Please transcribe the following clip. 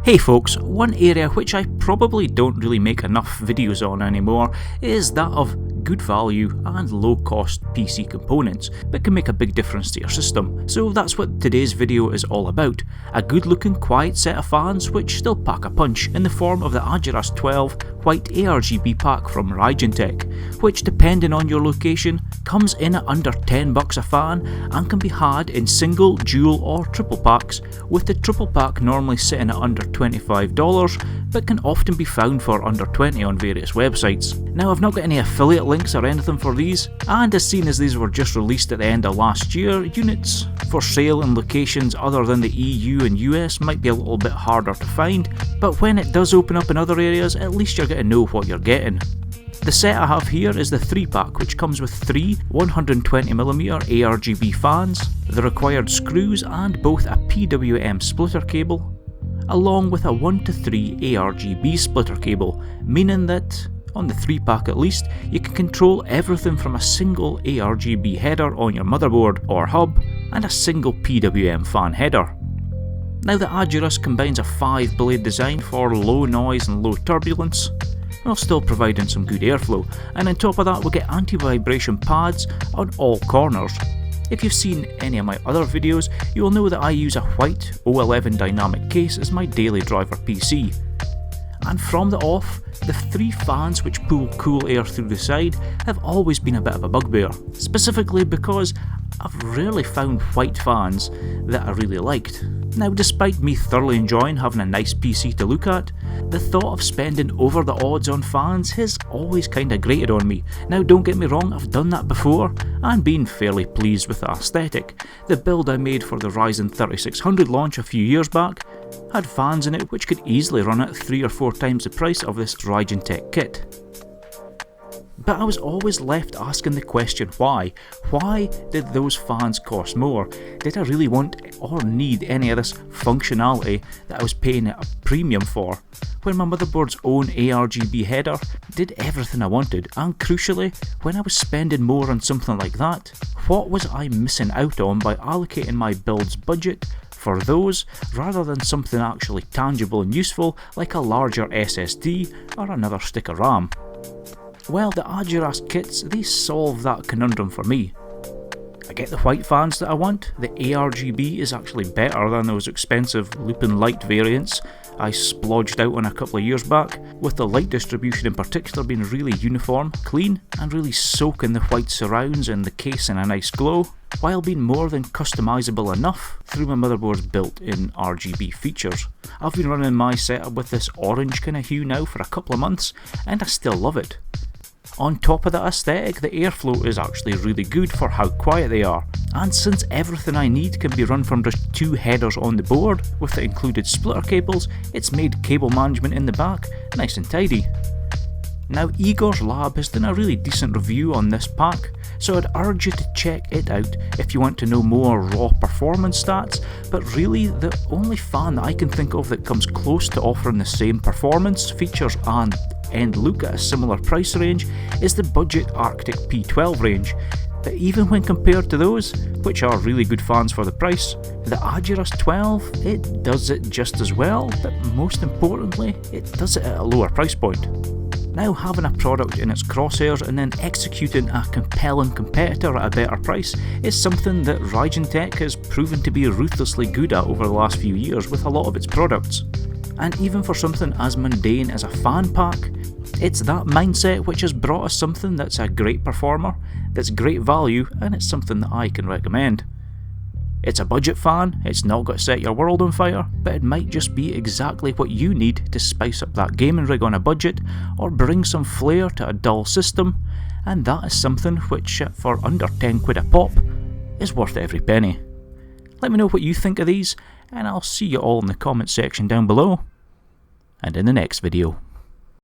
Hey folks, one area which I probably don't really make enough videos on anymore is that of good value and low cost PC components that can make a big difference to your system. So that's what today's video is all about. A good looking quiet set of fans which still pack a punch in the form of the AGERAS 12 White ARGB pack from Raijintek, which depending on your location comes in at under $10 a fan and can be had in single, dual or triple packs, with the triple pack normally sitting at under $25 but can often be found for under $20 on various websites. Now I've not got any affiliate links or anything for these, and as seen as these were just released at the end of last year, units for sale in locations other than the EU and US might be a little bit harder to find, but when it does open up in other areas, at least you're going to know what you're getting. The set I have here is the 3-pack, which comes with 3 120mm ARGB fans, the required screws and both a PWM splitter cable, along with a 1 to 3 ARGB splitter cable, meaning that, on the 3-pack at least, you can control everything from a single ARGB header on your motherboard or hub and a single PWM fan header. Now the AGERAS combines a 5-blade design for low noise and low turbulence, while still providing some good airflow, and on top of that we get anti-vibration pads on all corners. If you've seen any of my other videos, you will know that I use a white O11 dynamic case as my daily driver PC. And from the off, the 3 fans which pull cool air through the side have always been a bit of a bugbear, specifically because I've rarely found white fans that I really liked. Now despite me thoroughly enjoying having a nice PC to look at, the thought of spending over the odds on fans has always kinda grated on me. Now don't get me wrong, I've done that before and been fairly pleased with the aesthetic. The build I made for the Ryzen 3600 launch a few years back had fans in it which could easily run at 3 or 4 times the price of this Raijintek kit. But I was always left asking the question why? Why did those fans cost more? Did I really want or need any of this functionality that I was paying a premium for, when my motherboard's own ARGB header did everything I wanted? And crucially, when I was spending more on something like that, what was I missing out on by allocating my build's budget for those rather than something actually tangible and useful like a larger SSD or another stick of RAM? Well, the AGERAS kits, they solve that conundrum for me. I get the white fans that I want. The ARGB is actually better than those expensive Lupin Light variants I splodged out on a couple of years back, with the light distribution in particular being really uniform, clean, and really soaking the white surrounds and the case in a nice glow, while being more than customisable enough through my motherboard's built-in RGB features. I've been running my setup with this orange kind of hue now for a couple of months, and I still love it. On top of that aesthetic, the airflow is actually really good for how quiet they are, and since everything I need can be run from just 2 headers on the board with the included splitter cables, it's made cable management in the back nice and tidy. Now Igor's Lab has done a really decent review on this pack, so I'd urge you to check it out if you want to know more raw performance stats, but really the only fan that I can think of that comes close to offering the same performance, features and end look at a similar price range is the budget Arctic P12 range. But even when compared to those, which are really good fans for the price, the AGERAS 12, it does it just as well, but most importantly, it does it at a lower price point. Now having a product in its crosshairs and then executing a compelling competitor at a better price is something that Raijintek has proven to be ruthlessly good at over the last few years with a lot of its products. And even for something as mundane as a fan pack, it's that mindset which has brought us something that's a great performer, that's great value, and it's something that I can recommend. It's a budget fan, it's not got to set your world on fire, but it might just be exactly what you need to spice up that gaming rig on a budget, or bring some flair to a dull system, and that is something which, for under 10 quid a pop, is worth every penny. Let me know what you think of these, and I'll see you all in the comments section down below, and in the next video.